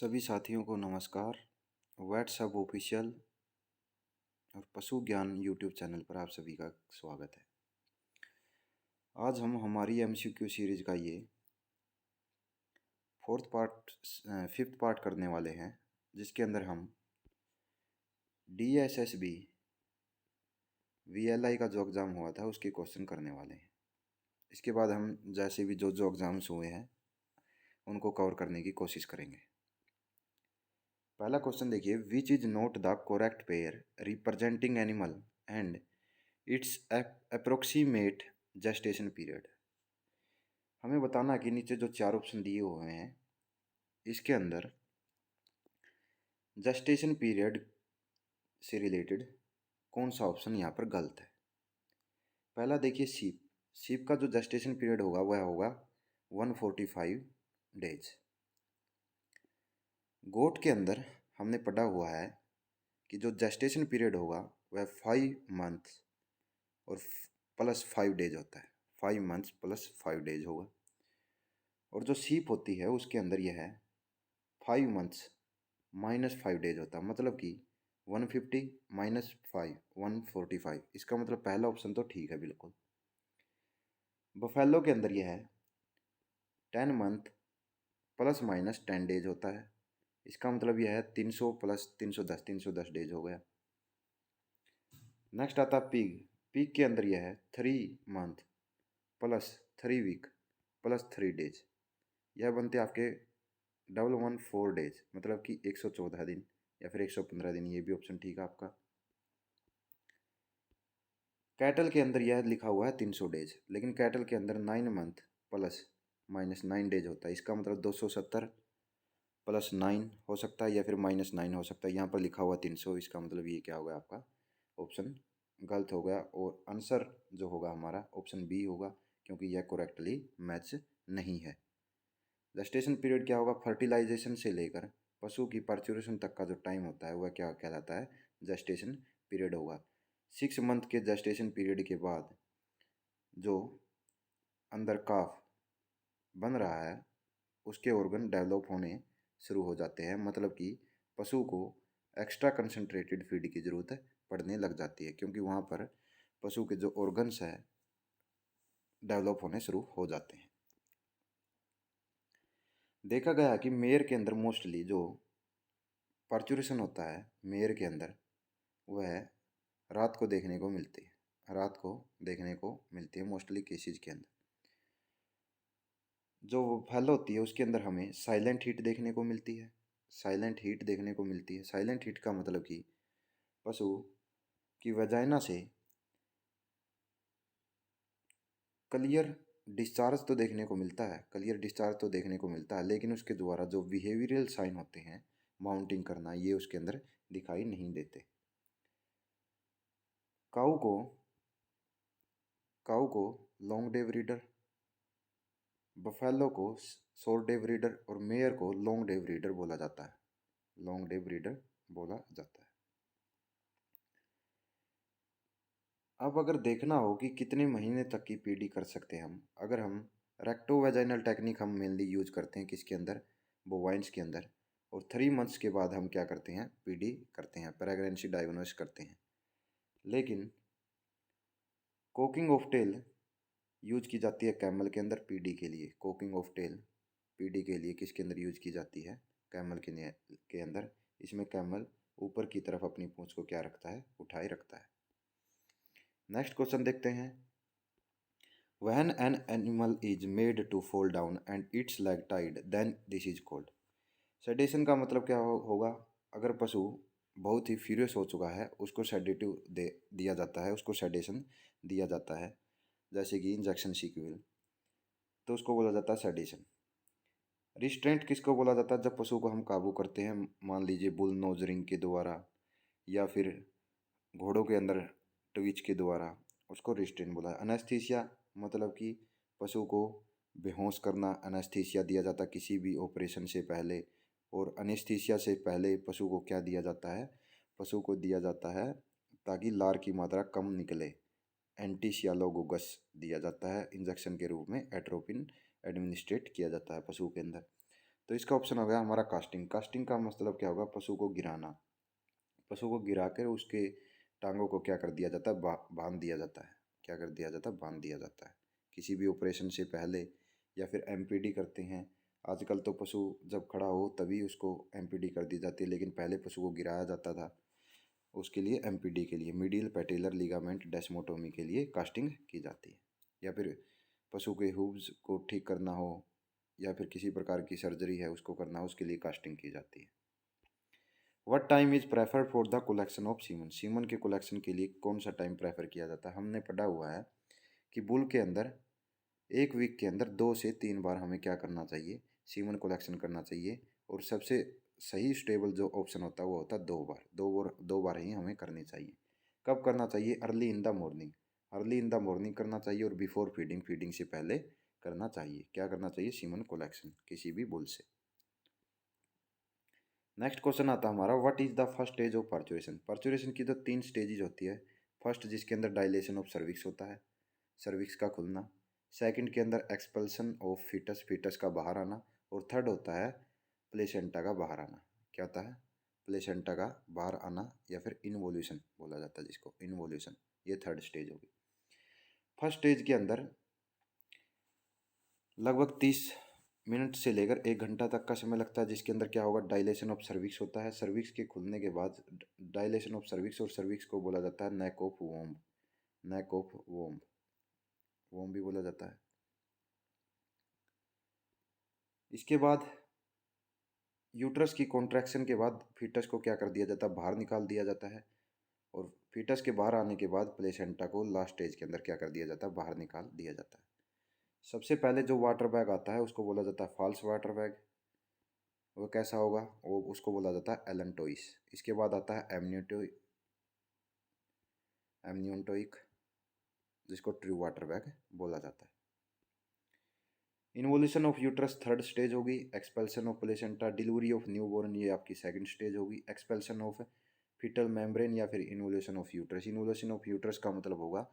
सभी साथियों को नमस्कार। व्हाट्सएप ऑफिशियल और पशु ज्ञान यूट्यूब चैनल पर आप सभी का स्वागत है। आज हम हमारी एमसीक्यू सीरीज का ये फिफ्थ पार्ट करने वाले हैं, जिसके अंदर हम DSSB VLI का जो एग्ज़ाम हुआ था उसके क्वेश्चन करने वाले हैं। इसके बाद हम जैसे भी जो एग्ज़ाम्स हुए हैं उनको कवर करने की कोशिश करेंगे। पहला क्वेश्चन देखिए, which is not the correct pair representing animal and it's approximate gestation period. हमें बताना कि नीचे जो चार ऑप्शन दिए हुए हैं इसके अंदर जेस्टेशन पीरियड से रिलेटेड कौन सा ऑप्शन यहाँ पर गलत है। पहला देखिए, सीप का जो जेस्टेशन पीरियड होगा वह होगा 145 डेज। गोट के अंदर हमने पढ़ा हुआ है कि जो जेस्टेशन पीरियड होगा वह 5 मंथ और प्लस 5 डेज होता है। 5 मंथ्स प्लस 5 डेज होगा। और जो सीप होती है उसके अंदर यह है 5 मंथ्स माइनस 5 डेज होता है, मतलब कि 150 माइनस 5 145। इसका मतलब पहला ऑप्शन तो ठीक है बिल्कुल। बफेलो के अंदर यह है 10 मंथ प्लस माइनस 10 डेज होता है। इसका मतलब यह है 300 प्लस 310 डेज हो गया। नेक्स्ट आता है पिग के अंदर यह है 3 month plus 3 week plus 3 days. यह बनते आपके 114 डेज, मतलब कि 114 दिन या फिर 115 दिन। ये भी ऑप्शन ठीक है आपका। कैटल के अंदर यह लिखा हुआ है 300 डेज, लेकिन कैटल के अंदर 9 मंथ प्लस माइनस 9 डेज होता है। इसका मतलब 270 प्लस 9 हो सकता है या फिर माइनस 9 हो सकता है। यहाँ पर लिखा हुआ 300, इसका मतलब ये क्या होगा, आपका ऑप्शन गलत हो गया। और आंसर जो होगा हमारा ऑप्शन बी होगा, क्योंकि यह करेक्टली मैच नहीं है। जेस्टेशन पीरियड क्या होगा, फर्टिलाइजेशन से लेकर पशु की पर्चुरेशन तक का जो टाइम होता है वह क्या कहलाता है, जेस्टेशन पीरियड होगा। 6 मंथ के जेस्टेशन पीरियड के बाद जो अंदर काफ बन रहा है उसके ऑर्गन डेवलप होने शुरू हो जाते हैं, मतलब कि पशु को एक्स्ट्रा कंसनट्रेटेड फीड की ज़रूरत पड़ने लग जाती है, क्योंकि वहाँ पर पशु के जो ऑर्गन्स है डेवलप होने शुरू हो जाते हैं। देखा गया कि मेयर के अंदर मोस्टली जो पर्चुरेशन होता है मेयर के अंदर वह रात को देखने को मिलती है। रात को देखने को मिलती है मोस्टली केसेज के अंदर। जो फैल होती है उसके अंदर हमें साइलेंट हीट देखने को मिलती है। साइलेंट हीट देखने को मिलती है। साइलेंट हीट का मतलब कि पशु की वजाइना से क्लियर डिस्चार्ज तो देखने को मिलता है, क्लियर डिस्चार्ज तो देखने को मिलता है, लेकिन उसके द्वारा जो बिहेवियरल साइन होते हैं, माउंटिंग करना, ये उसके अंदर दिखाई नहीं देते। काऊ को काऊ को लॉन्ग डे ब्रीडर, बफेलो को शॉर्ट डे ब्रीडर और मेयर को लॉन्ग डे ब्रीडर बोला जाता है। लॉन्ग डे ब्रीडर बोला जाता है। अब अगर देखना हो कि कितने महीने तक की पीडी कर सकते हैं हम, अगर हम रेक्टो वेजाइनल टेक्निक हम मेनली यूज करते हैं किसके अंदर, बोवाइंस के अंदर। और 3 मंथ्स के बाद हम क्या करते हैं, पीडी करते हैं, प्रेगनेंसी डायग्नोस करते हैं। लेकिन कोकिंग ऑफ टेल यूज की जाती है कैमल के अंदर पीडी के लिए। कोकिंग ऑफ टेल पीडी के लिए किसके अंदर यूज की जाती है, कैमल के अंदर। इसमें कैमल ऊपर की तरफ अपनी पूंछ को क्या रखता है, उठाए रखता है। नेक्स्ट क्वेश्चन देखते हैं। When an animal is made to fall down and its leg tied, then this is called। Sedation का मतलब क्या होगा, अगर पशु बहुत ही फ्यूरियस हो चुका है उसको सेडेटिव दिया जाता है, उसको सेडेशन दिया जाता है, जैसे कि इंजेक्शन सीक्वेल, तो उसको बोला जाता है सेडेशन। रिस्ट्रेंट किसको बोला जाता है, जब पशु को हम काबू करते हैं, मान लीजिए बुल नोज रिंग के द्वारा या फिर घोड़ों के अंदर ट्विच के द्वारा, उसको रिस्ट्रेंट बोला है। अनेस्थीसिया मतलब कि पशु को बेहोश करना, अनेस्थीसिया दिया जाता है किसी भी ऑपरेशन से पहले। और अनेस्थीसिया से पहले पशु को क्या दिया जाता है, पशु को दिया जाता है ताकि लार की मात्रा कम निकले, एंटीसियालोगोगस दिया जाता है इंजेक्शन के रूप में। एट्रोपिन एडमिनिस्ट्रेट किया जाता है पशु के अंदर। तो इसका ऑप्शन हो गया हमारा कास्टिंग। कास्टिंग का मतलब क्या होगा, पशु को गिराना। पशु को गिरा कर उसके टांगों को क्या कर दिया जाता है, बांध दिया जाता है। क्या कर दिया जाता है, बांध दिया जाता है किसी भी ऑपरेशन से पहले, या फिर एमपीडी करते हैं। आजकल तो पशु जब खड़ा हो तभी उसको एमपीडी कर दी जाती है, लेकिन पहले पशु को गिराया जाता था। उसके लिए एमपीडी के लिए मीडियल पैटेलर लिगामेंट डेस्मोटोमी के लिए कास्टिंग की जाती है। या फिर पशु के हूव्स को ठीक करना हो, या फिर किसी प्रकार की सर्जरी है उसको करना हो, उसके लिए कास्टिंग की जाती है। What time is preferred for the collection of semen. Semen के कलेक्शन के लिए कौन सा टाइम प्रेफर किया जाता है। हमने पढ़ा हुआ है कि बुल के अंदर एक वीक के अंदर 2 से 3 बार हमें क्या करना चाहिए, सीमन कलेक्शन करना चाहिए। और सबसे सही स्टेबल जो ऑप्शन होता है वो होता है 2 बार। 2 बार ही हमें करनी चाहिए। कब करना चाहिए, early in the morning. Early in the morning करना चाहिए, और बिफोर फीडिंग, फीडिंग से पहले करना चाहिए। क्या करना चाहिए, सीमन कलेक्शन किसी भी बुल से। नेक्स्ट क्वेश्चन आता है हमारा, what is the first stage of पर्चुरेशन। पर्चुरेशन की तो 3 स्टेजेज होती है। फर्स्ट जिसके अंदर डायलेशन ऑफ सर्विक्स होता है, सर्विक्स का खुलना। सेकंड के अंदर एक्सपल्सन ऑफ फीटस, फीटस का बाहर आना। और थर्ड होता है प्लेसेंटा का बाहर आना। क्या होता है, प्लेसेंटा का बाहर आना, या फिर इनवोल्यूशन बोला जाता है जिसको, इनवोल्यूशन। ये थर्ड स्टेज होगी। फर्स्ट स्टेज के अंदर लगभग 30 मिनट से लेकर 1 घंटा तक का समय लगता है, जिसके अंदर क्या होगा, डायलेशन ऑफ सर्विक्स होता है। सर्विक्स के खुलने के बाद डायलेशन ऑफ सर्विक्स, और सर्विक्स को बोला जाता है neck of womb. Neck of womb, womb भी बोला जाता है। इसके बाद यूट्रस की कॉन्ट्रैक्शन के बाद फीटस को क्या कर दिया जाता है, बाहर निकाल दिया जाता है। और फीटस के बाहर आने के बाद प्लेसेंटा को लास्ट स्टेज के अंदर क्या कर दिया जाता है, बाहर निकाल दिया जाता है। सबसे पहले जो वाटर बैग आता है उसको बोला जाता है फॉल्स वाटर बैग। वो कैसा होगा, वो उसको बोला जाता है एलेंटोइस। इसके बाद आता है एमनियोटोइक, जिसको ट्रू वाटर बैग बोला जाता है। Involution of uterus third stage होगी। Expulsion of placenta, delivery of newborn, ये आपकी सेकंड स्टेज होगी। एक्सपेल्सन ऑफ फीटल मेम्ब्रेन, या फिर involution of uterus. Involution of uterus का मतलब होगा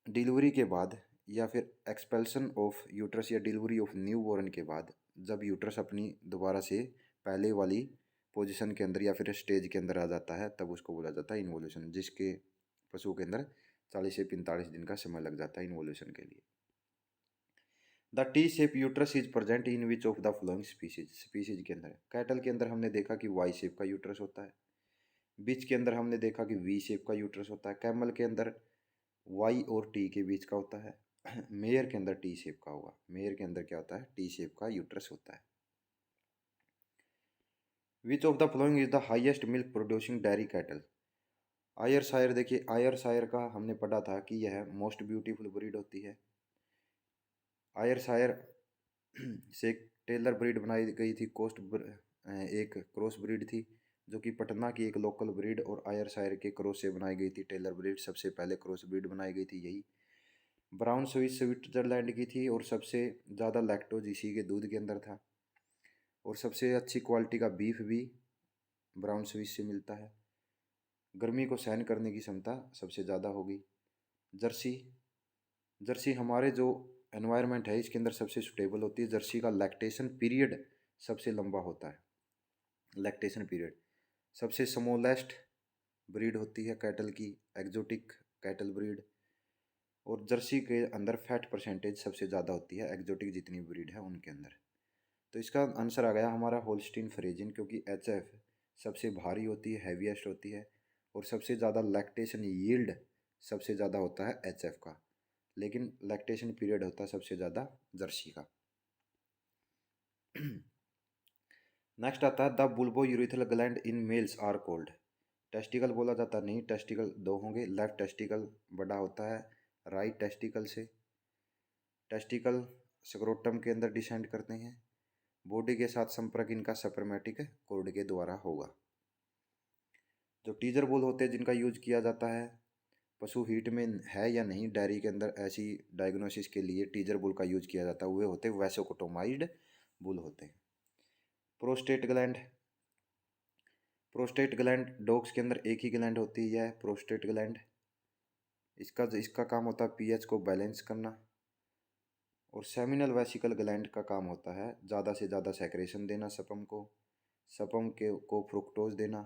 डिलीवरी के बाद, या फिर एक्सपेल्सन ऑफ यूट्रस या डिलीवरी ऑफ न्यूबॉर्न के बाद, जब यूट्रस अपनी दोबारा से पहले वाली पोजीशन के अंदर या फिर स्टेज के अंदर आ जाता है, तब उसको बोला जाता है इन्वोल्यूशन, जिसके पशु के अंदर 40 से 45 दिन का समय लग जाता है इन्वोल्यूशन के लिए। The T shape uterus is present in which of the flowing species. Species के अंदर कैटल के अंदर हमने देखा कि वाई शेप का यूट्रस होता है। बिच के अंदर हमने देखा कि वी शेप का यूट्रस होता है। कैमल के अंदर वाई और टी के बीच का होता है। मेयर के अंदर टी शेप का होगा। मेयर के अंदर क्या होता है, टी शेप का यूट्रस होता है। Which of the following is the highest milk producing dairy cattle. Ayrshire, देखिए आयरशायर का हमने पढ़ा था कि यह मोस्ट ब्यूटीफुल ब्रीड होती है। आयरशायर से टेलर ब्रीड बनाई गई थी। एक क्रॉस ब्रीड थी, जो कि पटना की एक लोकल ब्रीड और आयरशायर के क्रॉस से बनाई गई थी। टेलर ब्रीड सबसे पहले क्रॉस ब्रीड बनाई गई थी यही। ब्राउन स्विस स्विट्जरलैंड की थी, और सबसे ज़्यादा लैक्टोज इसी के दूध के अंदर था। और सबसे अच्छी क्वालिटी का बीफ भी ब्राउन स्विस से मिलता है। गर्मी को सहन करने की क्षमता सबसे ज़्यादा होगी। जर्सी, जर्सी हमारे जो एनवायरनमेंट है इसके अंदर सबसे सुटेबल होती है। जर्सी का लैक्टेशन पीरियड सबसे लंबा होता है। लैक्टेशन पीरियड सबसे स्मॉलेस्ट ब्रीड होती है कैटल की, एग्जोटिक कैटल ब्रीड। और जर्सी के अंदर फैट परसेंटेज सबसे ज़्यादा होती है एग्जोटिक जितनी ब्रीड है उनके अंदर। तो इसका आंसर आ गया हमारा होल्स्टीन फ्रीजियन, क्योंकि एचएफ सबसे भारी होती है, हैवीएस्ट होती है। और सबसे ज़्यादा लैक्टेशन यील्ड सबसे ज़्यादा होता है एचएफ का, लेकिन लैक्टेशन पीरियड होता है सबसे ज़्यादा जर्सी का। नेक्स्ट आता है the bulbourethral gland in males are called. Testicle बोला जाता नहीं, टेस्टिकल दो होंगे। लेफ्ट टेस्टिकल बड़ा होता है राइट टेस्टिकल से। टेस्टिकल स्क्रोटम के अंदर डिसेंड करते हैं। बॉडी के साथ संपर्क इनका सप्रमेटिक कॉर्ड के द्वारा होगा। जो टीजर बुल होते हैं जिनका यूज किया जाता है, पशु हीट में है या नहीं डेयरी के अंदर, ऐसी डायग्नोसिस के लिए टीजर बुल का यूज किया जाता है। वे होते हैं वैसोकोटोमाइड बुल होते हैं। Prostate gland, prostate gland dogs के अंदर एक ही ग्लैंड होती है, प्रोस्टेट ग्लैंड। इसका इसका काम होता है पीएच को बैलेंस करना। और सेमिनल वेसिकल ग्लैंड का काम होता है ज़्यादा से ज़्यादा सेक्रेशन देना स्पर्म को, स्पर्म के को फ्रुक्टोज देना,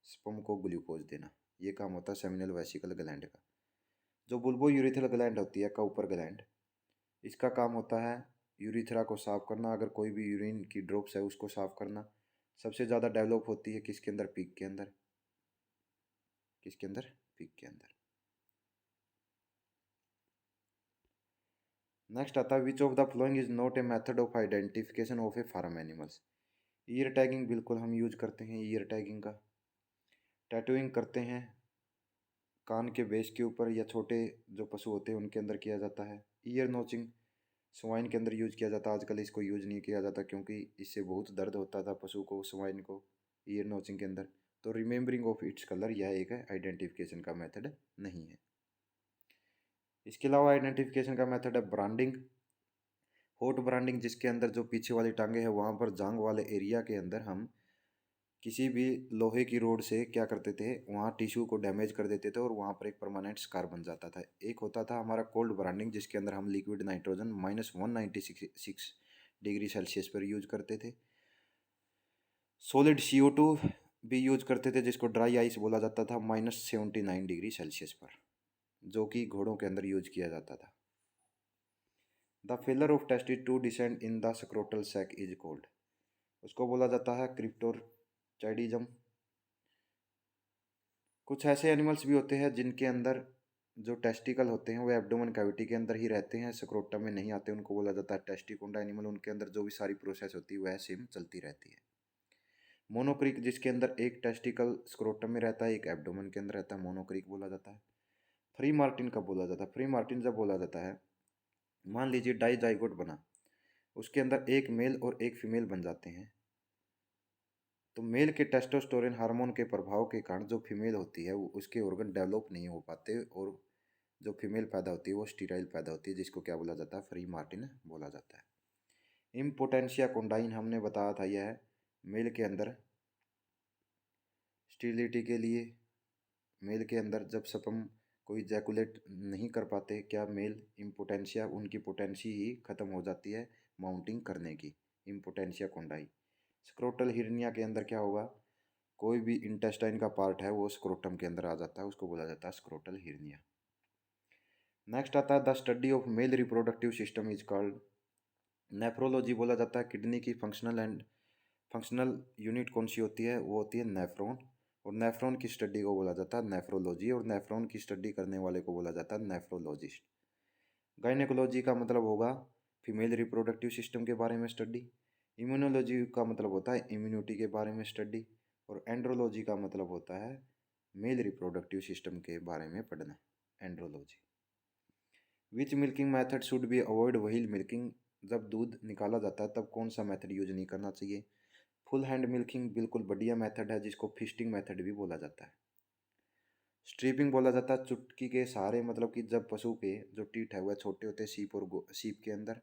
स्पर्म को ग्लूकोज देना। ये काम होता है सेमिनल वेसिकल ग्लैंड का। जो बुल्बो यूरिथ्रल ग्लैंड होती है, काउपर ग्लैंड, इसका काम होता है यूरिथ्रा को साफ करना। अगर कोई भी यूरिन की ड्रॉप्स है उसको साफ करना। सबसे ज़्यादा डेवलप होती है किसके अंदर? पीक के अंदर। किसके अंदर? पीक के अंदर। नेक्स्ट आता है which of the following is not a method of identification of a farm animals. Ear tagging बिल्कुल हम यूज करते हैं, ईयर टैगिंग का। टैटूइंग करते हैं कान के बेस के ऊपर या छोटे जो पशु होते हैं उनके अंदर किया जाता है। ईयर नोचिंग स्वाइन के अंदर यूज किया जाता है। आजकल इसको यूज नहीं किया जाता क्योंकि इससे बहुत दर्द होता था पशु को, स्वाइन को, ईयर नोचिंग के अंदर। तो रिमेम्बरिंग ऑफ इट्स कलर यह एक आइडेंटिफिकेशन का मेथड नहीं है। इसके अलावा आइडेंटिफिकेशन का मेथड है ब्रांडिंग। हॉट ब्रांडिंग, जिसके अंदर जो पीछे वाली टांगे हैं वहाँ पर जांग वाले एरिया के अंदर हम किसी भी लोहे की रोड से क्या करते थे, वहाँ टिश्यू को डैमेज कर देते थे और वहाँ पर एक परमानेंट स्कार बन जाता था। एक होता था हमारा कोल्ड ब्रांडिंग, जिसके अंदर हम लिक्विड नाइट्रोजन -196 डिग्री सेल्सियस पर यूज करते थे। सॉलिड CO2 भी यूज करते थे, जिसको ड्राई आइस बोला जाता था, -79 डिग्री सेल्सियस पर, जो कि घोड़ों के अंदर यूज किया जाता था। The failure of testis to descend in the scrotal sac is called. उसको बोला जाता है क्रिप्टोरचाइडिज्म। कुछ ऐसे एनिमल्स भी होते हैं जिनके अंदर जो टेस्टिकल होते हैं वो एब्डोमेन कैविटी के अंदर ही रहते हैं, स्क्रोटम में नहीं आते, उनको बोला जाता है टेस्टिकोंडा एनिमल। उनके अंदर जो भी सारी प्रोसेस होती है वह सेम चलती रहती है। मोनोक्रिक, जिसके अंदर एक टेस्टिकल स्क्रोटम में रहता है, एक एब्डोमेन के अंदर रहता है, मोनोक्रिक बोला जाता है। फ्री मार्टिन कब बोला जाता है? फ्री मार्टिन जब बोला जाता है, मान लीजिए डाइजाइगोट बना, उसके अंदर एक मेल और एक फीमेल बन जाते हैं, तो मेल के टेस्टोस्टेरोन हार्मोन के प्रभाव के कारण जो फीमेल होती है वो उसके ऑर्गन डेवलप नहीं हो पाते और जो फीमेल पैदा होती है वो स्टीराइल पैदा होती है, जिसको क्या बोला जाता है? फ्री मार्टिन बोला जाता है। इम्पोटेंशिया कोंडाइन हमने बताया था, यह मेल के अंदर स्टीरिलिटी के लिए, मेल के अंदर जब स्पर्म कोई जैकुलेट नहीं कर पाते, क्या मेल इम्पोटेंशिया, उनकी पोटेंसी ही खत्म हो जाती है माउंटिंग करने की, इम्पोटेंशिया कोंडाई। स्क्रोटल हिरनिया के अंदर क्या होगा? कोई भी इंटेस्टाइन का पार्ट है वो स्क्रोटम के अंदर आ जाता है, उसको बोला जाता है स्क्रोटल हिरनिया। नेक्स्ट आता है the study of male reproductive system is called nephrology. बोला जाता है किडनी की फंक्शनल यूनिट कौन सी होती है? वो होती है नेफ्रॉन। और नेफ्रॉन की स्टडी को बोला जाता है नेफ्रोलॉजी, और नेफ्रॉन की स्टडी करने वाले को बोला जाता है नेफ्रोलॉजिस्ट। गायनेकोलॉजी का मतलब होगा फीमेल रिप्रोडक्टिव सिस्टम के बारे में स्टडी। इम्यूनोलॉजी का मतलब होता है इम्यूनिटी के बारे में स्टडी। और एंड्रोलॉजी का मतलब होता है मेल रिप्रोडक्टिव सिस्टम के बारे में पढ़ना, andrology. Which milking method should be avoid wheel milking. जब दूध निकाला जाता है तब कौन सा मेथड यूज नहीं करना चाहिए? फुल हैंड मिल्किंग बिल्कुल बढ़िया मेथड है, जिसको फिस्टिंग मेथड भी बोला जाता है। स्ट्रीपिंग बोला जाता है चुटकी के सहारे, मतलब कि जब पशु के जो टीथ है वह छोटे होते हैं सीप और सीप के अंदर,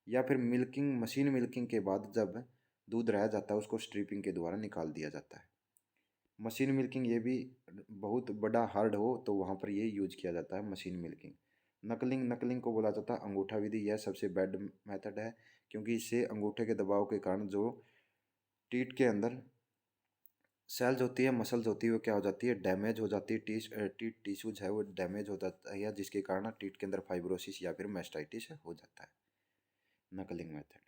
या फिर मिल्किंग मशीन मिल्किंग के बाद जब दूध रह जाता है उसको स्ट्रीपिंग के द्वारा निकाल दिया जाता है। मशीन मिल्किंग ये भी बहुत बड़ा हार्ड हो तो वहाँ पर ये यूज किया जाता है मशीन मिल्किंग। नकलिंग, नकलिंग को बोला जाता है अंगूठा विधि। यह सबसे बैड मेथड है क्योंकि इससे अंगूठे के दबाव के कारण जो टीथ के अंदर सेल्स होती है, मसल्स होती है, वो क्या हो जाती है? डैमेज हो जाती है। टीथ टिश्यूज है वो डैमेज हो जाता है, जिसके कारण टीथ के अंदर फाइब्रोसिस या फिर मेस्टाइटिस हो जाता है। Knuckling method.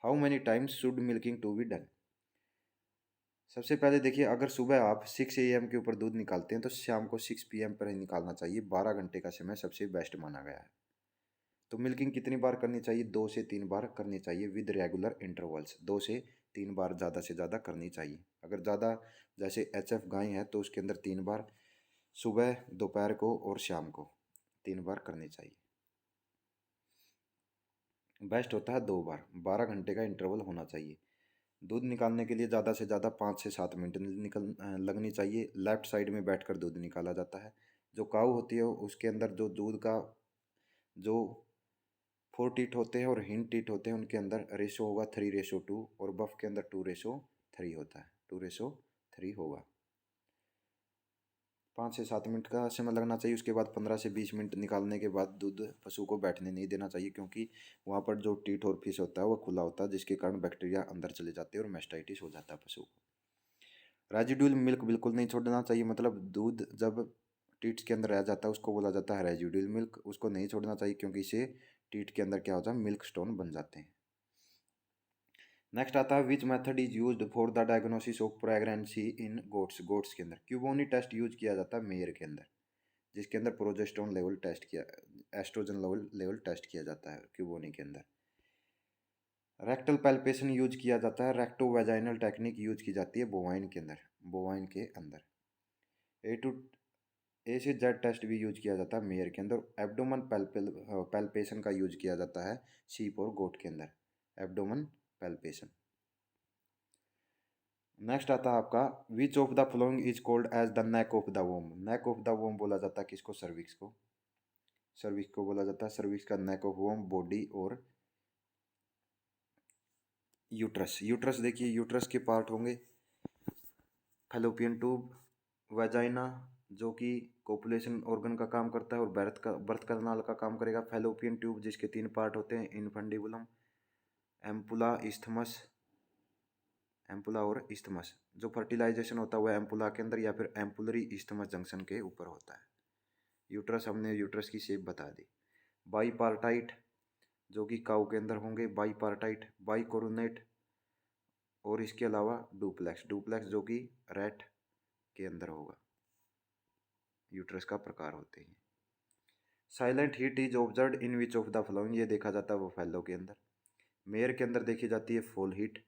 How many times should milking to be done? सबसे पहले देखिए, अगर सुबह आप 6 AM के ऊपर दूध निकालते हैं तो शाम को 6 PM पर ही निकालना चाहिए। 12 घंटे का समय सबसे बेस्ट माना गया है। तो मिल्किंग कितनी बार करनी चाहिए? 2 से 3 बार करनी चाहिए विद रेगुलर इंटरवल्स। 2 से 3 बार ज़्यादा से ज़्यादा करनी चाहिए। अगर ज़्यादा जैसे HF गाय है तो उसके अंदर 3 बार, सुबह, दोपहर को और शाम को 3 बार करनी चाहिए। बेस्ट होता है 2 बार। 12 घंटे का इंटरवल होना चाहिए। दूध निकालने के लिए ज़्यादा से ज़्यादा 5 से 7 मिनट लगनी चाहिए। लेफ्ट साइड में बैठकर दूध निकाला जाता है। जो काऊ होती है उसके अंदर जो दूध का जो 4 टीथ होते हैं और हिंड टीथ होते हैं, उनके अंदर रेशो होगा 3:2 और बफ के अंदर 2:3 होता है, 2:3 होगा। 5 से 7 मिनट का समय लगना चाहिए। उसके बाद 15 से 20 मिनट निकालने के बाद दूध पशु को बैठने नहीं देना चाहिए, क्योंकि वहाँ पर जो टीथ और फिश होता है वो खुला होता है, जिसके कारण बैक्टीरिया अंदर चले जाते हैं और मेस्टाइटिस हो जाता है पशु को। रेजिडुअल मिल्क बिल्कुल नहीं छोड़ना चाहिए, मतलब दूध जब टीथ के अंदर रह जाता है उसको बोला जाता है रेजिडुअल मिल्क, उसको नहीं छोड़ना चाहिए, क्योंकि इससे टीथ के अंदर क्या होता है, मिल्क स्टोन बन जाते हैं। नेक्स्ट आता है which method is used for the diagnosis of pregnancy in goats. Goats के अंदर क्यूबोनी टेस्ट यूज किया जाता है मेयर के अंदर, जिसके अंदर प्रोजेस्टेरोन लेवल टेस्ट किया, एस्ट्रोजन लेवल टेस्ट किया जाता है क्यूबोनी के अंदर। रेक्टल पैल्पेशन यूज किया जाता है, रेक्टो वेजाइनल टेक्निक यूज की जाती है बोवाइन के अंदर, बोवाइन के अंदर। ए से जेड टेस्ट भी यूज किया जाता है मेयर के अंदर। एब्डोमन पैल्पेशन का यूज किया जाता है शीप और गोट के अंदर, एब्डोमन पैल्पेशन। नेक्स्ट आता है आपका which of the following is called as the neck of the womb. Neck of the womb बोला जाता है किसको, सर्विक्स को, सर्विक्स को बोला जाता है। सर्विक्स का नेक ऑफ वोम बॉडी और यूट्रस। यूट्रस देखिए, यूट्रस के पार्ट होंगे फैलोपियन ट्यूब, वेजाइना जो कि कोपुलेशन ऑर्गन का काम करता है और बर्थ करनाल का काम करेगा। फैलोपियन ट्यूब जिसके 3 पार्ट होते हैं, इनफंडिबुलम, एम्पुला, इस्थमस, एम्पुला और इस्थमस। जो फर्टिलाइजेशन होता है वह एम्पुला के अंदर या फिर एम्पुलरी इस्थमस जंक्शन के ऊपर होता है। यूट्रस, हमने यूट्रस की शेप बता दी। बाईपार्टाइट जो कि काऊ के अंदर होंगे, बाईपार्टाइट, बाईकोरोनेट, और इसके अलावा डुप्लेक्स, डुप्लेक्स जो कि रैट के अंदर होगा। यूट्रस का प्रकार होते हैं। Silent heat is observe in which of the following, ये देखा जाता है वो फैलो के अंदर। मेयर के अंदर देखी जाती है फॉल हीट।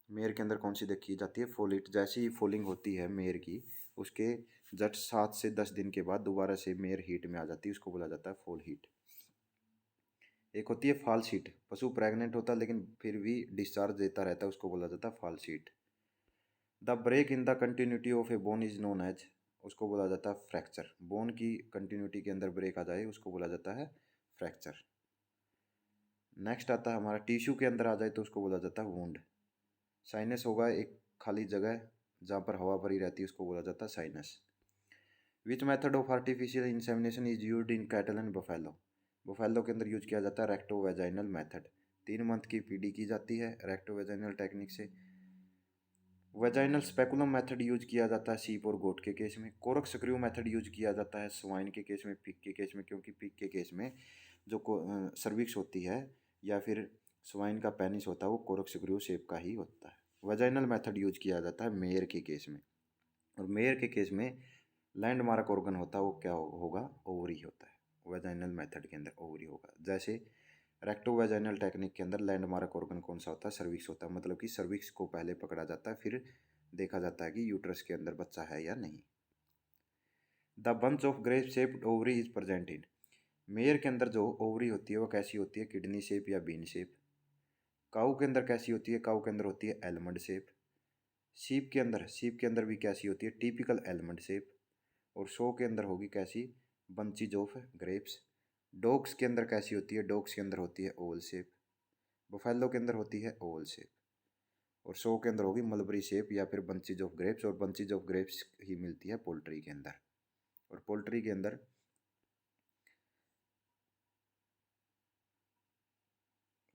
मेयर के अंदर कौन सी देखी जाती है, फॉल हीट। जैसे ही फॉलिंग होती है मेयर की, उसके जस्ट 7 से 10 दिन के बाद दोबारा से मेयर हीट में आ जाती है, उसको बोला जाता है फॉल हीट। एक होती है फॉल्स हीट, पशु प्रेग्नेंट होता है लेकिन फिर भी डिस्चार्ज देता रहता है, उसको बोला जाता है false heat. The break in the continuity of a bone is known as, उसको बोला जाता है फ्रैक्चर। बोन की कंटिन्यूटी के अंदर ब्रेक आ जाए उसको बोला जाता है फ्रैक्चर। नेक्स्ट आता है हमारा टिश्यू के अंदर आ जाए तो उसको बोला जाता है वुंड। साइनस होगा एक खाली जगह जहाँ पर हवा भरी रहती है, उसको बोला जाता है sinus. Which method of artificial insemination is used in cattle and buffalo. Buffalo के अंदर यूज किया जाता है रेक्टो वेजाइनल मेथड। 3 मंथ की पीडी की जाती है रेक्टो वेजाइनल टेक्निक से। वेजाइनल स्पेकुलम मेथड यूज किया जाता है शीप और गोट के केस में। कोरक स्क्रू मेथड यूज किया जाता है स्वाइन के केस में, पिग के केस में, क्योंकि पिग के केस में जो सर्विक्स होती है या फिर स्वाइन का पेनिस होता है वो कोरक स्क्रू शेप का ही होता है। वेजाइनल मेथड यूज किया जाता है मेयर के केस में, और मेयर के केस में लैंडमार्क ऑर्गन होता है वो क्या होगा, ओवरी होता है। वेजाइनल मेथड के अंदर ओवरी होगा। जैसे रेक्टो वेजाइनल टेक्निक के अंदर लैंडमार्क ऑर्गन कौन सा होता है, सर्विक्स होता है, मतलब कि सर्विक्स को पहले पकड़ा जाता है, फिर देखा जाता है कि यूट्रस के अंदर बच्चा है या नहीं। The bunch of grape shaped ovary is present in. Mayor के अंदर जो ओवरी होती है वो कैसी होती है, किडनी शेप या बीन शेप। काऊ के अंदर कैसी होती है, काऊ के अंदर होती है एलमंड शेप। शीप के अंदर भी कैसी होती है, टिपिकल एलमंड शेप। और शो के अंदर होगी कैसी, बंचीज ऑफ ग्रेप्स। डॉग्स के अंदर कैसी होती है, डॉग्स के अंदर होती है ओवल शेप। बफेलो के अंदर होती है ओवल शेप। और शो के अंदर होगी मलबरी शेप या फिर बंचीज ऑफ ग्रेप्स, और बंचीज ऑफ ग्रेप्स ही मिलती है पोल्ट्री के अंदर। और पोल्ट्री के अंदर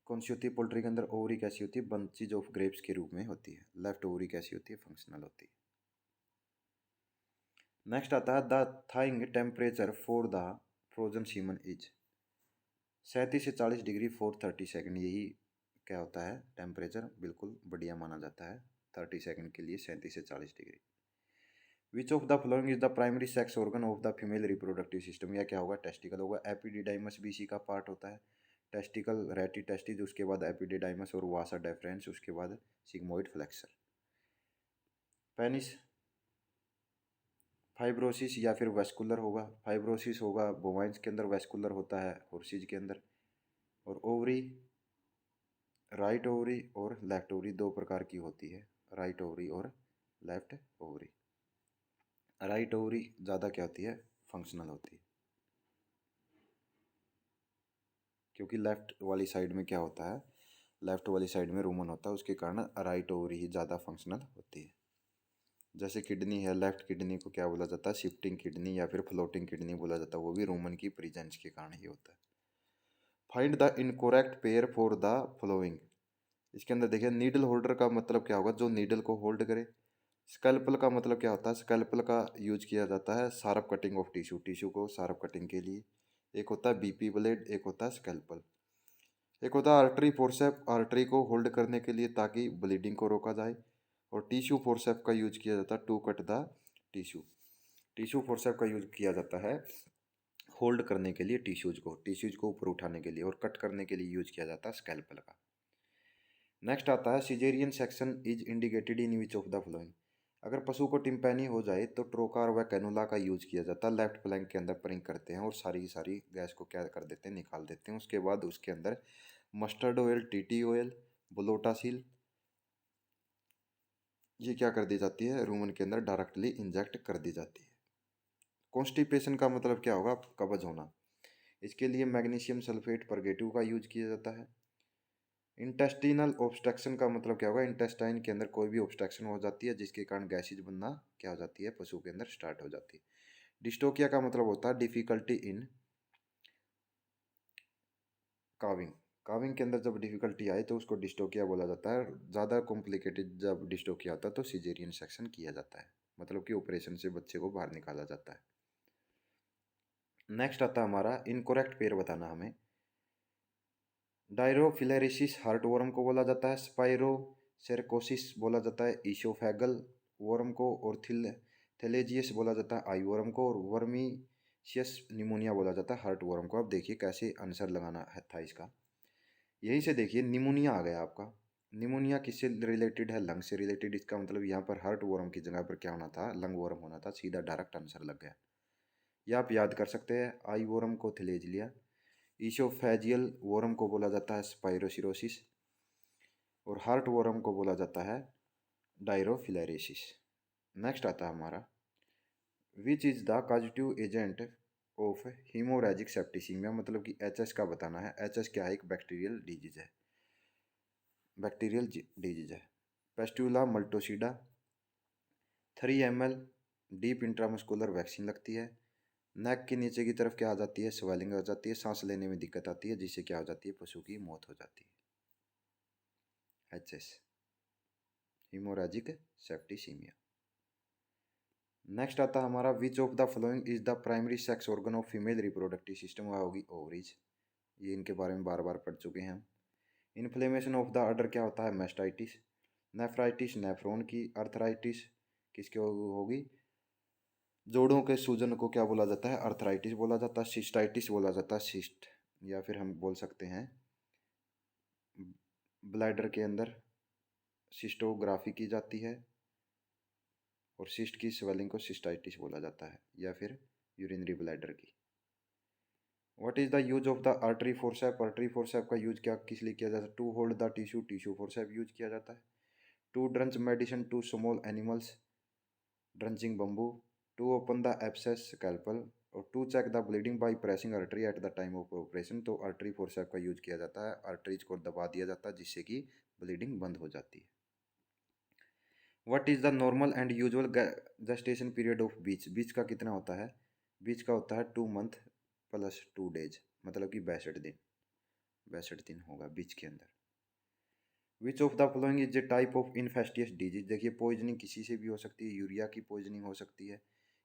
कौन सी होती है, पोल्ट्री के अंदर ओवरी कैसी होती है, बंचीज ऑफ ग्रेप्स के रूप में होती है। लेफ्ट ओवरी कैसी होती है, फंक्शनल होती है। नेक्स्ट आता है the thawing temperature for the frozen semen is. 37 से 40 डिग्री फॉर 30 सेकेंड, यही क्या होता है टेम्परेचर, बिल्कुल बढ़िया माना जाता है 30 सेकेंड के लिए 37 से 40 degree. Which of the following is the primary sex organ of the female reproductive system, या क्या होगा, टेस्टिकल होगा। एपिडिडाइमस भी इसी का पार्ट होता है। टेस्टिकल, रेटी टेस्टिस, उसके बाद एपिडिडाइमस और वासा डेफरेंस, उसके बाद सिग्मोइड फ्लेक्सर। पेनिस फाइब्रोसिस या फिर वेस्कुलर होगा। फाइब्रोसिस होगा बोवाइंस के अंदर, वेस्कुलर होता है हॉर्सिज के अंदर। और ओवरी, राइट ओवरी और लेफ्ट ओवरी 2 प्रकार की होती है, राइट ओवरी और लेफ्ट ओवरी। राइट ओवरी ज़्यादा क्या होती है, फंक्शनल होती है, क्योंकि लेफ्ट वाली साइड में क्या होता है, लेफ्ट वाली साइड में रूमन होता है, उसके कारण राइट ओवरी ही ज़्यादा फंक्शनल होती है। जैसे किडनी है, लेफ्ट किडनी को क्या बोला जाता है, शिफ्टिंग किडनी या फिर फ्लोटिंग किडनी बोला जाता है, वो भी रोमन की प्रेजेंस के कारण ही होता है। Find the incorrect pair for the flowing. इसके अंदर देखिए, नीडल होल्डर का मतलब क्या होगा, जो नीडल को होल्ड करे। स्कैल्पल का मतलब क्या होता है, स्कैल्पल का यूज किया जाता है sharp cutting of tissue, tissue को शार्प कटिंग के लिए। एक होता है बीपी ब्लेड, एक होता है स्कैल्पल। एक होता है आर्टरी फोर्सेप, आर्टरी को होल्ड करने के लिए ताकि ब्लीडिंग को रोका जाए। और टिश्यू फोर्सेप का यूज किया जाता है to cut the tissue. Tissue forcep का यूज किया जाता है होल्ड करने के लिए टिश्यूज को ऊपर उठाने के लिए, और कट करने के लिए यूज किया जाता है स्कैल्पल का। नेक्स्ट आता है caesarean section is indicated in which of the flowing. अगर पशु को टिम्पैनी हो जाए तो ट्रोकार व कैनुला का यूज किया जाता है। लेफ्ट फ्लैंक के अंदर परिंग करते हैं और सारी की सारी गैस को क्या कर देते हैं, निकाल देते हैं। उसके बाद उसके अंदर मस्टर्ड ऑयल, टीटी ऑयल, ब्लोटासिल, ये क्या कर दी जाती है, रूमन के अंदर डायरेक्टली इंजेक्ट कर दी जाती है। कॉन्स्टिपेशन का मतलब क्या होगा, कब्ज होना। इसके लिए मैग्नीशियम सल्फेट परगेटिव का यूज किया जाता है। इंटेस्टिनल ऑब्स्ट्रक्शन का मतलब क्या होगा, इंटेस्टाइन के अंदर कोई भी ऑब्स्ट्रक्शन हो जाती है जिसके कारण गैसेज बनना क्या हो जाती है, पशु के अंदर स्टार्ट हो जाती है। डिस्टोकिया का मतलब होता है डिफिकल्टी इन काविंग। काविंग के अंदर जब डिफिकल्टी आए तो उसको डिस्टोकिया बोला जाता है। ज़्यादा कॉम्प्लिकेटेड जब डिस्टोकिया आता है तो सिजेरियन सेक्शन किया जाता है, मतलब कि ऑपरेशन से बच्चे को बाहर निकाला जाता है। नेक्स्ट आता है हमारा इनकोरेक्ट पेयर बताना हमें। डायरोफिलेरिसिस हार्टवॉर्म को बोला जाता है, स्पाइरोसेरकोसिस बोला जाता है ईसोफेगल वर्म को, और थेलेजियस बोला जाता है आई वर्म को, और वर्मीशियस निमोनिया बोला जाता है हार्ट वर्म को। अब देखिए कैसे आंसर लगाना है था इसका। यहीं से देखिए निमोनिया आ गया आपका। निमोनिया किससे रिलेटेड है, लंग से रिलेटेड। इसका मतलब यहाँ पर हार्ट वर्म की जगह पर क्या होना था, लंग वर्म होना था। सीधा डायरेक्ट आंसर लग गया। यह आप याद कर सकते हैं। आई वर्म को थेलेजिया, ईसोफेजियल वर्म को बोला जाता है स्पाइरोसिरोसिस, और हार्ट वर्म को बोला जाता है डायरोफिलेरिसिस। नेक्स्ट आता है हमारा, which is the causative agent of haemorrhagic septicaemia. मतलब कि एचएस का बताना है। एचएस क्या है, एक बैक्टीरियल डिजीज है, बैक्टीरियल डिजीज है। पेस्ट्यूला multocida 3 ml deep intramuscular vaccine लगती है। नेक के नीचे की तरफ क्या आ जाती है, स्वेलिंग हो जाती है, सांस लेने में दिक्कत आती है, जिससे क्या हो जाती है, पशु की मौत हो जाती है। HS, haemorrhagic septicaemia. नेक्स्ट आता है हमारा, विच of the following is the primary sex organ of female reproductive system. वह होगी ओवरीज। ये इनके बारे में बार बार पढ़ चुके हैं हम। इन्फ्लेमेशन ऑफ द अडर क्या होता है, मेस्टाइटिस। नेफ्राइटिस नेफ्रॉन की। अर्थराइटिस किसकी होगी, जोड़ों के सूजन को क्या बोला जाता है, अर्थराइटिस बोला जाता है। सिस्टाइटिस बोला जाता है सिस्ट, या फिर हम बोल सकते हैं ब्लैडर के अंदर सिस्टोग्राफी की जाती है, और सिस्ट की स्वेलिंग को सिस्टाइटिस बोला जाता है, या फिर यूरिनरी ब्लैडर की। What is the use of the artery forcep. Artery forcep का यूज क्या किस लिए किया जाता है, to hold the tissue, tissue forcep use किया जाता है। To drench medicine to small animals, drenching bamboo. To open the abscess scalpel, और to check the bleeding by pressing artery at the time of operation. तो artery forcep का use किया जाता है, arteries को दबा दिया जाता है जिससे कि ब्लीडिंग बंद हो जाती है। What is the normal and usual gestation period of bitch. Bitch का कितना होता है, बीच का होता है 2 मंथ प्लस 2 डेज, मतलब कि 62 दिन। 62 दिन होगा बीच के अंदर। Which of the following is the type of infectious disease. देखिए पॉइजनिंग किसी से भी हो सकती है, यूरिया की पॉइजनिंग हो सकती है,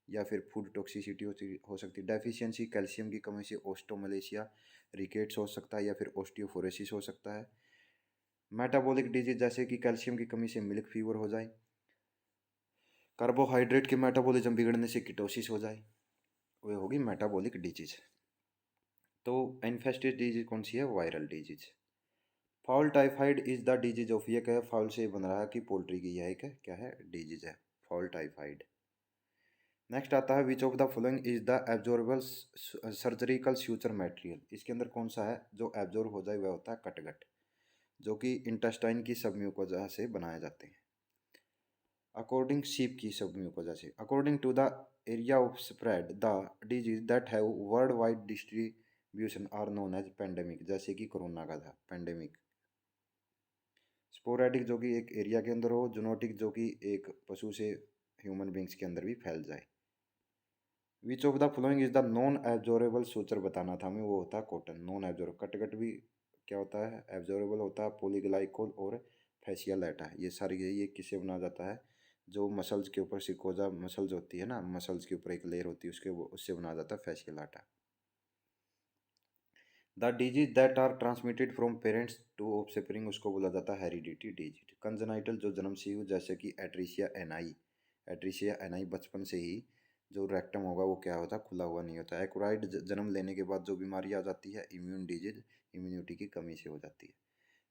या फिर फूड टॉक्सिसिटी हो सकती है। डेफिशिएंसी कैल्शियम की कमी से ओस्टोमलेशिया, रिकेट्स हो सकता है, या फिर ओस्टियोफोरोसिस हो सकता है। मेटाबॉलिक डिजीज जैसे कि कैल्शियम की कमी से मिल्क फीवर हो जाए, कार्बोहाइड्रेट के मेटाबॉलिज्म बिगड़ने से कीटोसिस हो जाए, वह होगी मेटाबॉलिक डिजीज। तो इन्फेस्टियस डिजीज कौन सी है, viral disease. Foul typhoid is the disease of, ये क्या है, फाउल से बन रहा है कि पोल्ट्री की, यह एक क्या है, डिजीज है, फाउल टाइफाइड। नेक्स्ट आता है, which of the following is the absorbable surgical suture material. इसके अंदर कौन सा है जो एब्जॉर्ब हो जाए, वह होता है कटगट, जो कि इंटेस्टाइन की सबम्यूकोजा से बनाए जाते हैं। अकॉर्डिंग शीप की सबम्यूकोजा से। According to the area of spread the disease that have world wide distribution are known as pandemic. जैसे कि कोरोना का था पेंडेमिक। स्पोरेडिक जो कि एक एरिया के अंदर हो, जूनोटिक जो कि एक पशु से ह्यूमन बींग्स के अंदर भी फैल जाए। विच of the following is the non absorbable suture बताना था हमें, वो होता है कॉटन। नॉन एब्जॉर्ब कटकट भी क्या होता है, एब्जॉर्बल होता है। पॉलीग्लाइकोल और फैसिया लैटा, ये सारी ये किससे बना जाता है, जो मसल्स के ऊपर सिकोजा मसल्स होती है ना, मसल्स के ऊपर एक लेयर होती है उसके, वो उससे बना जाता है fascia lata. The disease that are transmitted from parents to offspring, उसको बोला जाता है हेरिडिटी डिजीज। कंजेनाइटल जो जन्म से ही, जैसे कि एट्रीसिया एनाई, एट्रीसिया एनाई बचपन से ही जो रेक्टम होगा वो क्या होता है, खुला हुआ नहीं होता। एक्वायर्ड जन्म लेने के बाद जो बीमारी आ जाती है, इम्यून डिजीज, इम्यूनिटी की कमी से हो जाती है।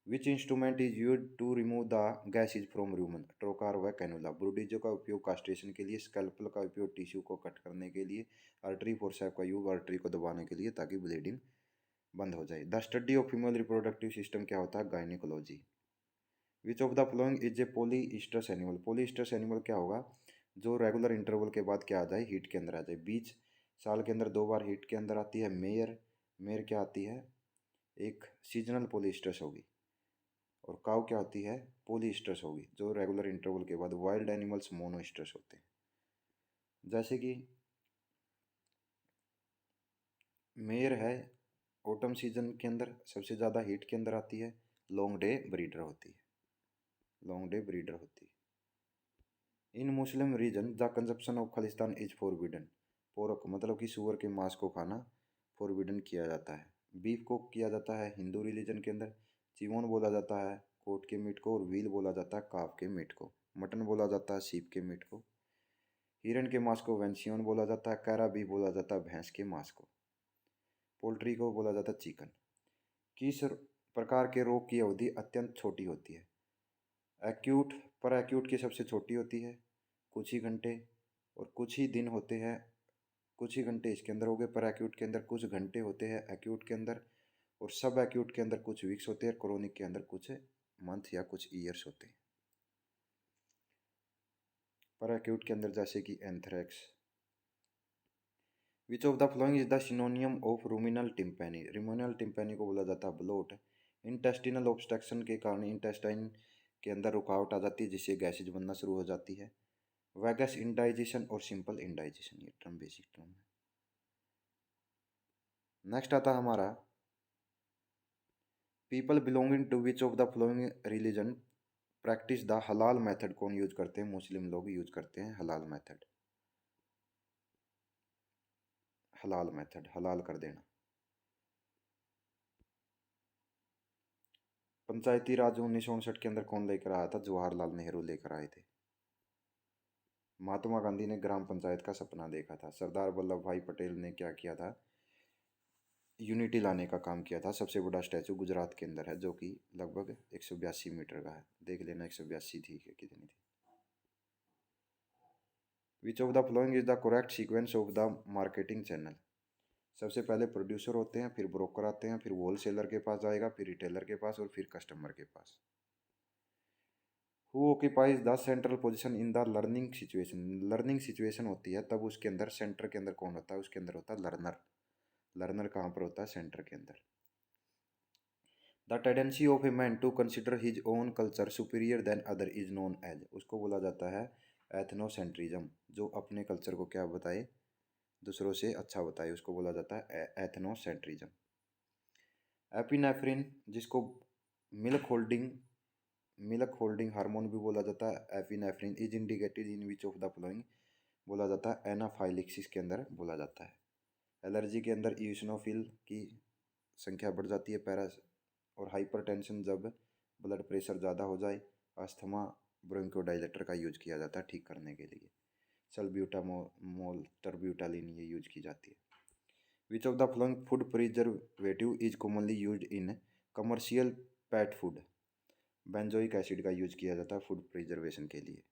Which instrument is use to remove the gases from human, trocar व कैनुला। ब्रूडिजो का उपयोग कास्ट्रेशन के लिए, स्कैल्पल का उपयोग टिश्यू को कट करने के लिए, आर्टरी फोर्सेप का यूज आर्टरी को दबाने के लिए ताकि ब्लीडिंग बंद हो जाए। The study of female reproductive system क्या होता है, gynaecology. Which of the following is a polyestrous animal, polyestrous animal क्या होगा, जो रेगुलर इंटरवल के बाद क्या आ जाए, हीट के अंदर आ जाए। बीच साल के अंदर 2 बार हीट के अंदर आती है। मेयर, मेयर क्या आती है, एक सीजनल पॉलीस्टस होगी। और काउ क्या होती है, पॉलीस्टस होगी, जो रेगुलर इंटरवल के बाद। वाइल्ड एनिमल्स मोनोस्टस होते हैं। जैसे कि मेयर है, ऑटम सीजन के अंदर सबसे ज़्यादा हीट के अंदर आती है। लॉन्ग डे ब्रीडर होती है, लॉन्ग डे ब्रीडर होती है। In Muslim region the consumption of खलिस्तान इज फॉरबिडन, पोरक मतलब कि सूअर के मांस को खाना फॉरबिडन किया जाता है। बीफ को किया जाता है हिंदू रिलीजन के अंदर। चिमोन बोला जाता है कोट के मीट को, और व्हील बोला जाता है काफ के मीट को। मटन बोला जाता है सीप के मीट को। हिरन के मांस को वेंसियन बोला जाता है। कैरा भी बोला जाता है भैंस के मांस को। पोल्ट्री को बोला जाता है चिकन। किस प्रकार के रोग की अवधि अत्यंत छोटी होती है, एक्यूट, पर एक्यूट की सबसे छोटी होती है, कुछ ही घंटे और कुछ ही दिन होते हैं। कुछ ही घंटे इसके अंदर हो गए, पर एक्यूट के अंदर कुछ घंटे होते हैं एक्यूट के अंदर, और सब एक्यूट के अंदर कुछ वीक्स होते हैं, क्रोनिक के अंदर कुछ मंथ या कुछ ईयर्स होते हैं। पर एक्यूट के अंदर जैसे कि anthrax. Which of the following is the synonym of ruminal tympany, ruminal tympany को बोला जाता है ब्लोट। इंटेस्टिनल ऑब्स्ट्रक्शन के कारण इंटेस्टाइन के अंदर रुकावट आ जाती है, जिससे गैसेज बनना शुरू हो जाती है। वैगस इंडाइजेशन और सिंपल इंडाइजेशन, ये टर्म बेसिक टर्म है। नेक्स्ट आता है हमारा, people belonging to which of the following religion practice the halal method, कौन यूज करते हैं, मुस्लिम लोग यूज करते हैं हलाल मेथड। हलाल मेथड, हलाल कर देना। पंचायती राज 1959 के अंदर कौन लेकर आया था, जवाहरलाल नेहरू लेकर आए थे। महात्मा गांधी ने ग्राम पंचायत का सपना देखा था। सरदार वल्लभ भाई पटेल ने क्या किया था, यूनिटी लाने का काम किया था। सबसे बड़ा स्टैचू गुजरात के अंदर है, जो कि लगभग 182 मीटर का है। देख लेना 182 थी कि कितनी थी। विच of the following is the correct sequence of the marketing channel, सबसे पहले प्रोड्यूसर होते हैं, फिर ब्रोकर आते हैं, फिर होलसेलर के पास जाएगा, फिर रिटेलर के पास, और फिर कस्टमर के पास। Who occupies the central position in the learning situation, learning situation होती है तब उसके अंदर सेंटर के अंदर कौन होता है, उसके अंदर होता है लर्नर। लर्नर कहाँ पर होता है, सेंटर के अंदर। The tendency of a man to consider his own culture superior than other is known as, उसको बोला जाता है एथनोसेंट्रिज्म। जो अपने कल्चर को क्या बताए, दूसरों से अच्छा बताए, उसको बोला जाता है एथनोसेंट्रिज्म। एपिनेफ्रिन, जिसको milk holding, milk holding hormone भी बोला जाता है, epinephrine is indicated in which of the flowing, बोला जाता है एनाफाइलिक्सिस के अंदर बोला जाता है। एलर्जी के अंदर ईओसिनोफिल की संख्या बढ़ जाती है। पैरास और हाइपरटेंशन, जब ब्लड प्रेशर ज़्यादा हो जाए। अस्थमा, ब्रोंकोडाइलेटर का यूज किया जाता है ठीक करने के लिए। सल्ब्यूटामोल, टर्ब्यूटालिन ये यूज की जाती है। Which of the flowing food preservative is commonly use in commercial pet food, benzoic acid का यूज किया जाता है फूड प्रिजर्वेशन के लिए।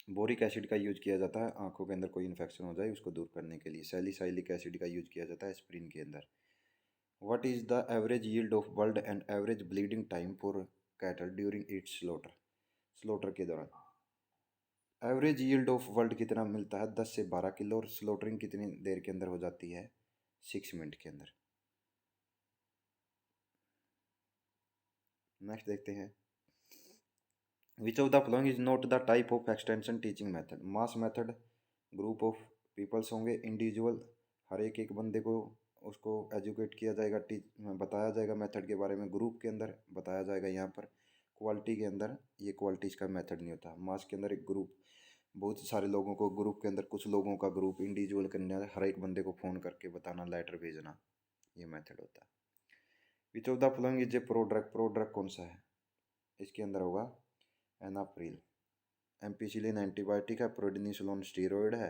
बोरिक एसिड का यूज किया जाता है आंखों के अंदर कोई इन्फेक्शन हो जाए उसको दूर करने के लिए। सैलिसाइलिक एसिड का यूज किया जाता है एस्प्रिन के अंदर। What is the average yield of bird and average bleeding time for cattle during its slaughter, slaughter के दौरान। एवरेज यील्ड ऑफ वर्ल्ड कितना मिलता है, 10 से 12 किलो, और स्लॉटरिंग कितनी देर के अंदर हो जाती है, 6 मिनट के अंदर। नेक्स्ट देखते हैं, which of the following is not the type of extension teaching method? Mass method, group of peoples होंगे, इंडिविजुअल, हर एक एक बंदे को उसको एजुकेट किया जाएगा, बताया जाएगा मेथड के बारे में, ग्रुप के अंदर बताया जाएगा। यहाँ पर क्वालिटी के अंदर ये क्वालिटीज़ का मेथड नहीं होता। मास के अंदर एक ग्रुप, बहुत सारे लोगों को, ग्रुप के अंदर कुछ लोगों का ग्रुप, इंडिविजुअल के अंदर हर एक बंदे को फ़ोन करके बताना, लेटर भेजना, ये मेथड होता है। Which of the following is A prodrug? Prodrug कौन सा है? इसके अंदर होगा एनाप्रिल। एम्पिसिलिन एंटीबायोटिक है, प्रोडिनिसोलोन स्टीरॉयड है।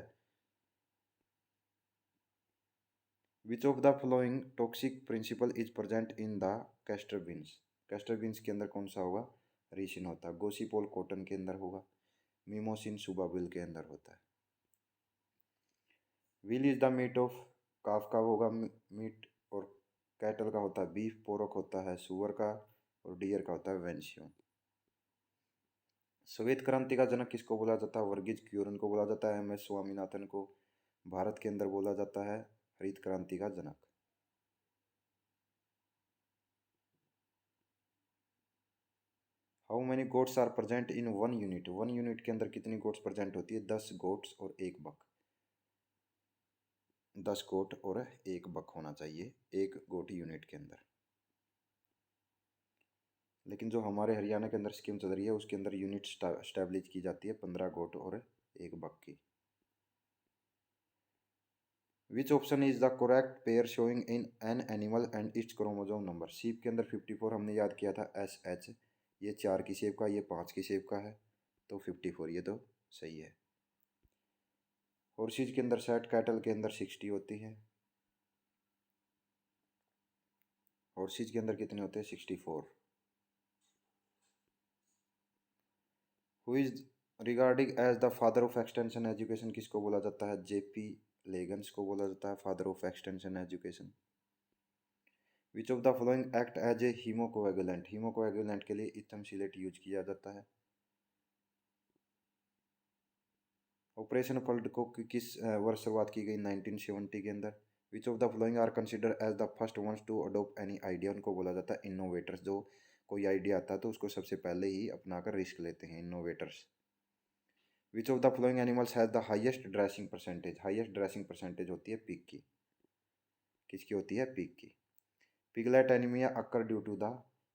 Which of the following toxic principle is present in the castor beans? Castor beans के अंदर कौन सा होगा? रीसिन होता है। गोसीपोल कॉटन के अंदर होगा। मिमोसिन सुबाबिल के अंदर होता है। Veal is the meat of? Calf का होगा मीट, और कैटल का होता है बीफ, पोरक होता है सुअर का, और डियर का होता है वेंशियन। श्वेत क्रांति का जनक किसको बोला जाता है? वर्गीज क्यूरन को बोला जाता है। एम एस स्वामीनाथन को भारत के अंदर बोला जाता है हरित क्रांति का जनक। How many goats are present in one unit? One unit के अंदर कितनी गोट्स प्रेजेंट होती है? 10 गोट्स और एक बक। 10 गोट और एक बक होना चाहिए एक गोट यूनिट के अंदर। लेकिन जो हमारे हरियाणा के अंदर स्कीम चल रही है उसके अंदर यूनिट स्टैब्लिश की जाती है 15 गोट और एक बक की। Which option is the correct pair showing in an animal and it's chromosome number? सीप के अंदर 54 हमने याद किया था, एस एच, ये 4 की शेप का, ये 5 की शेप का है, तो 54 ये तो सही है। हॉर्सेज के अंदर 60, कैटल के अंदर 60 होती है। हॉर्सेज के अंदर कितने होते हैं? 64। Who is regarding as the father of extension education? किसको बोला जाता है? जेपी लेगन्स को बोला जाता है father of extension education. Which of the following act as a haemocoagulant? Haemocoagulant के लिए इथमसिलेट यूज किया जाता है। ऑपरेशन पल्ट को किस वर्ष शुरुआत की गई? 1970 के अंदर। Which of the following are consider as the first ones to adopt any idea? उनको बोला जाता है इनोवेटर्स। जो कोई आइडिया आता है तो उसको सबसे पहले ही अपनाकर रिस्क लेते हैं, innovators. Which of the following animals has the highest dressing percentage? Highest dressing percentage होती है पिग की। किसकी होती है? पिग की। Piglet anaemia occur due to the?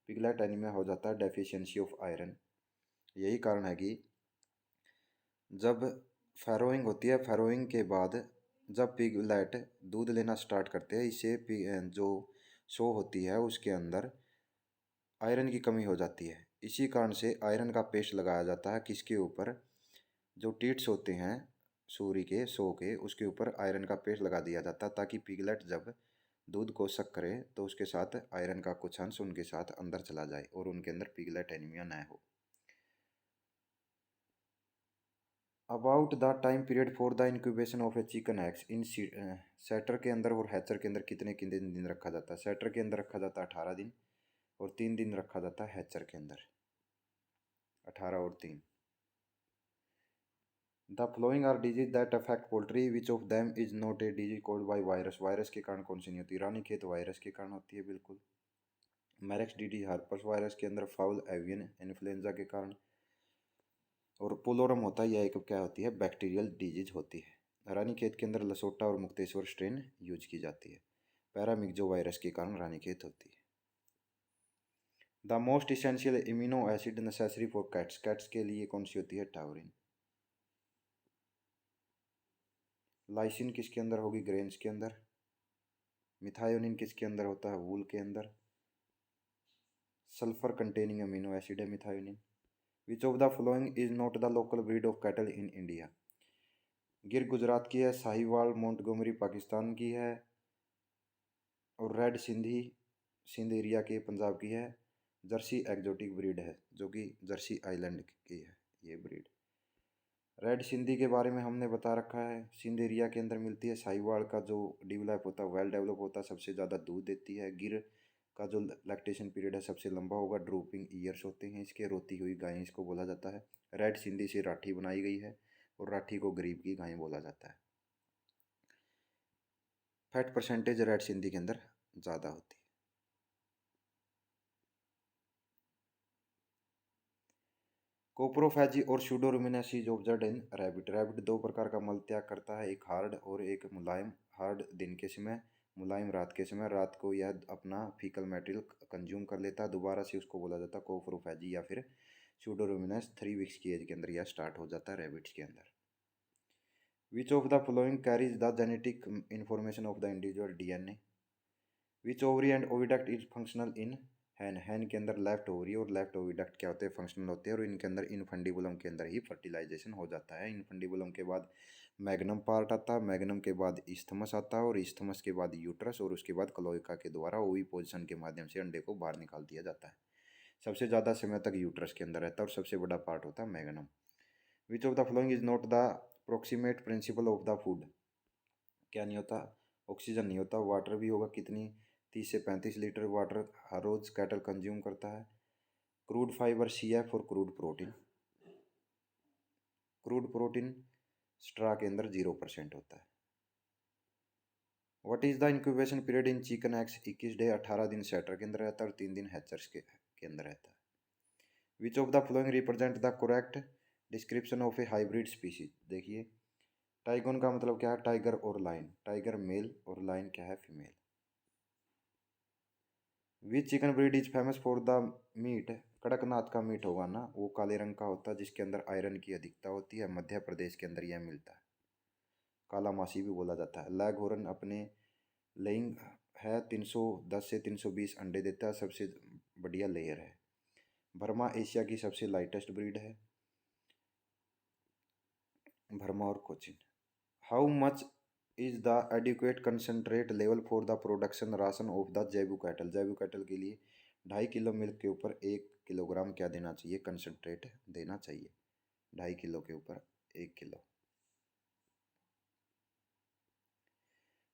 Piglet anaemia हो जाता है डेफिशिएंसी ऑफ आयरन। यही कारण है कि जब फैरोइंग होती है, फैरोइंग के बाद जब पिगलेट दूध लेना स्टार्ट करते हैं, इससे जो शो होती है उसके अंदर आयरन की कमी हो जाती है। इसी कारण से आयरन का पेस्ट लगाया जाता है किसके ऊपर? जो टीट्स होते हैं सूरी के, सो के, उसके ऊपर आयरन का पेस्ट लगा दिया जाता है ताकि पिगलेट जब दूध को शक करे तो उसके साथ आयरन का कुछ अंश उनके साथ अंदर चला जाए और उनके अंदर पिगलेट एनीमिया न हो। About the time period for the incubation of a chicken eggs in setter के अंदर और हैचर के अंदर कितने कितने दिन रखा जाता है? सेटर के अंदर रखा जाता है 18 दिन, और 3 दिन रखा जाता है हैचर के अंदर। 18 और 3। The following are disease that affect poultry, which of them is not a disease called by virus? Virus के कारण कौन सी नहीं होती? रानीखेत वायरस के कारण होती है, बिल्कुल। मैरेक्स डीडी हार्पस वायरस के अंदर, फाउल एवियन इन्फ्लुएंजा के कारण, और पोलोरम होता है, यह एक क्या होती है? बैक्टीरियल डिजीज होती है। रानीखेत के अंदर लसोटा और मुक्तेश्वर स्ट्रेन यूज की जाती है। पैरामिक्जो वायरस के कारण रानीखेत होती है। The most essential immuno acid necessary for cats? Cats के लिए कौन सी होती है? टाउरिन। लाइसिन किसके अंदर होगी? ग्रेन्स के अंदर। मिथायोनिन किसके अंदर होता है? वूल के अंदर। सल्फर कंटेनिंग अमीनो एसिड है methionine. Which of the following is not the local breed of cattle in India? गिर गुजरात की है, साहिवाल मोंटगोमरी पाकिस्तान की है, और रेड सिंधी सिंध एरिया के पंजाब की है। जर्सी एग्जोटिक ब्रीड है जो कि जर्सी आइलैंड की है ये ब्रीड। रेड सिंधी के बारे में हमने बता रखा है, सिंध एरिया के अंदर मिलती है। साहिवाल का जो डेवलप होता है, वेल डेवलप होता है, सबसे ज़्यादा दूध देती है। गिर का जो लैक्टेशन पीरियड है सबसे लंबा होगा, ड्रूपिंग ईयर्स होते हैं इसके, रोती हुई गायें इसको बोला जाता है। रेड सिंधी से राठी बनाई गई है, और राठी को गरीब की गायें बोला जाता है। फैट परसेंटेज रेड सिंधी के अंदर ज़्यादा होती है। कोप्रोफैजी और Pseudomonas is observed in rabbit. Rabbit दो प्रकार का मल त्याग करता है, एक हार्ड और एक मुलायम। हार्ड दिन के समय, मुलायम रात के समय। रात को यह अपना फीकल मटेरियल कंज्यूम कर लेता है, दोबारा से उसको बोला जाता है कोप्रोफैजी या फिर सूडोमोनास। 3 वीक्स की एज के अंदर यह स्टार्ट हो जाता है रैबिट्स के अंदर। Which of the following carries the genetic information of the individual DNA. Which ovary and oviduct is functional in hen. Hen के अंदर लेफ्ट ओवरी और लेफ्ट ओविडक्ट क्या होते हैं, फंक्शनल होते हैं, और इनके अंदर इनफंडिबुलम के अंदर ही फर्टिलाइजेशन हो जाता है। इनफंडिबुलम के बाद मैग्नम पार्ट आता है, मैग्नम के बाद इस्थमस आता है, और इस्थमस के बाद यूट्रस, और उसके बाद क्लोइका के द्वारा ओवी पोजिशन के माध्यम से अंडे को बाहर निकाल दिया जाता है। सबसे ज़्यादा समय तक यूट्रस के अंदर रहता है और सबसे बड़ा पार्ट होता है magnum. Which of the following is not the approximate principle of the food. क्या नहीं होता, ऑक्सीजन नहीं होता, वाटर भी होगा। कितनी, 30 से 35 लीटर वाटर हर रोज़ कैटल कंज्यूम करता है। क्रूड फाइबर CF और crude protein. Crude protein straw के अंदर 0% होता है। What is the incubation period in chicken eggs. 21 day, 18 दिन सेटर के अंदर रहता है और 3 दिन हैचर्स के अंदर रहता है। Which of the following represent the correct description of a hybrid species. देखिए, टाइगोन का मतलब क्या है, टाइगर और लाइन। टाइगर मेल और लाइन क्या है, female. Which chicken breed is famous for the meat. Kadaknath का मीट होगा ना, वो काले रंग का होता है जिसके अंदर आयरन की अधिकता होती है। मध्य प्रदेश के अंदर यह मिलता है। काला मासी भी बोला जाता है। लैग हॉर्न अपने लेइंग है, 310 से 320 अंडे देता है, सबसे बढ़िया लेयर है। बर्मा एशिया की सबसे लाइटेस्ट ब्रीड है, बर्मा और Cochin. How much is the adequate concentrate level for the production ration of the जैबू कैटल। जैबू कैटल के लिए 2.5 किलो मिल्क के ऊपर 1 किलोग्राम क्या देना चाहिए, कंसनट्रेट देना चाहिए। 2.5 किलो के ऊपर 1 kilo.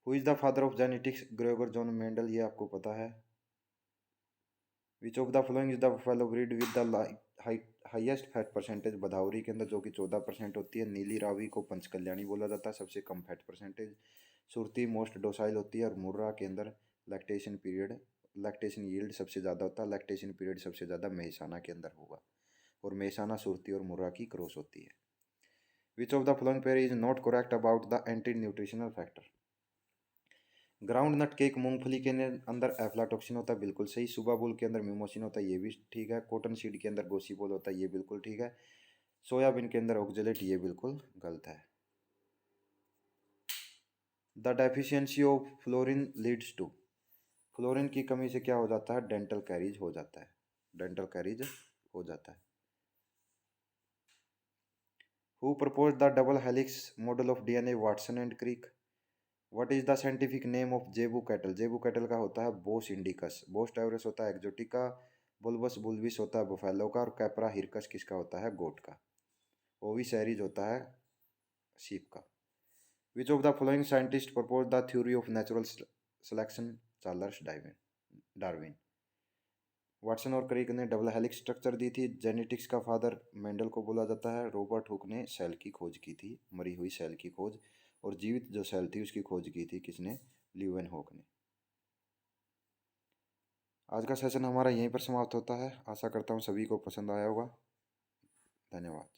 Who is the father of genetics, Gregor John Mendel, ये आपको पता है। Which of the following is the fellow breed with the highest fat percentage. Bhadawari के अंदर जो कि 14% होती है। नीली रावी को पंचकल्याणी बोला जाता है, सबसे कम fat percentage. Surti most docile होती है, और मुर्रा के अंदर लैक्टेशन यील्ड सबसे ज़्यादा होता है। लैक्टेशन पीरियड सबसे ज़्यादा मेहसाना के अंदर होगा, और मेहसाना सुरती और मुर्रा की क्रॉस होती है। Which of the following pair is not correct about the anti nutritional factor. Groundnut cake, मूंगफली के अंदर एफ्लाटॉक्सिन होता है, बिल्कुल सही। सुबह बुल के अंदर मिमोसिन होता है, ये भी ठीक है। कॉटन सीड के अंदर गोसीपोल होता है, ये बिल्कुल ठीक है। सोयाबीन के अंदर ऑक्जेलेट, ये बिल्कुल गलत है। The deficiency of fluorine leads to. Fluorine की कमी से क्या हो जाता है, डेंटल कैरीज हो जाता है। डेंटल कैरीज हो जाता है। Who propose the double helix model of DNA, Watson and Crick. What is the scientific name of zebu cattle. Zebu cattle का होता है बोस इंडिकस। बोस टाइवरस होता है एक्जोटिका। बुल्बस बुल्विस होता है बुफेलो का, और कैपरा हिरकस किसका होता है, गोट का। ओविसेरीज होता है शीप का। विच of the following scientist propose the theory of natural selection, Charles Darwin. Watson और क्रिक ने डबल हेलिक्स स्ट्रक्चर दी थी। जेनेटिक्स का फादर मेंडल को बोला जाता है। रॉबर्ट हुक ने सेल की खोज की थी, मरी हुई सेल की खोज, और जीवित जो सेल थी उसकी खोज की थी किसने, ल्यूवेन हॉक ने। आज का सेशन हमारा यहीं पर समाप्त होता है। आशा करता हूँ सभी को पसंद आया होगा। धन्यवाद।